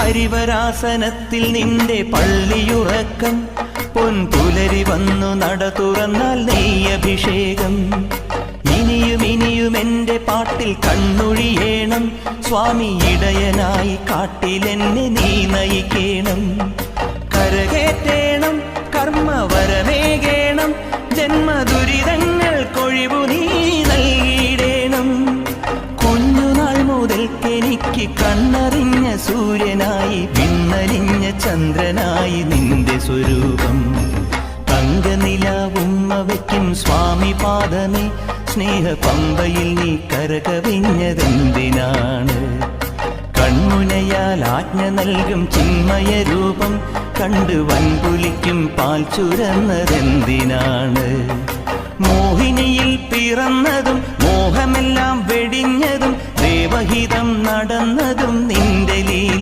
ഹരിവരാസനത്തിൽ നിന്റെ പള്ളിയുറക്കം, പൊൻപുലരി വന്നു നട തുറന്നാൽ നെയ്യഭിഷേകം. ഇനിയും ഇനിയും എൻ്റെ പാട്ടിൽ കണ്ണൊഴിയേണം, സ്വാമി ഇടയനായി കാട്ടിലെന്നെ നീ നയിക്കേണം. കരകേറ്റേണം, കർമ്മവരമേകേണം, ജന്മദുരിതങ്ങൾക്കൊഴിവു നീ നൽകിയിടേണം. കുഞ്ഞുനാൾ മുതൽക്കെനിക്ക് കണ്ണറിഞ്ഞ സൂര്യനായി, വിണ്ണലിഞ്ഞ ചന്ദ്രനായി നിന്റെ സ്വരൂപം. തങ്കനിലാവുമ്മ വയ്ക്കും സ്വാമി പാദമേ, സ്നേഹപമ്പയിൽ നീ കരകവിഞ്ഞതെന്തിനാണ്? കൺമുനയാൽ ആജ്ഞ നൽകും ചിന്മയ രൂപം കണ്ട് വൻപുലിക്കും പാൽ ചുരന്നതെന്തിനാണ്? മോഹിനിയിൽ പിറന്നതും മോഹമെല്ലാം വെടിഞ്ഞതും ദേവഹിതം നടന്നതും നിന്റെ ലീല.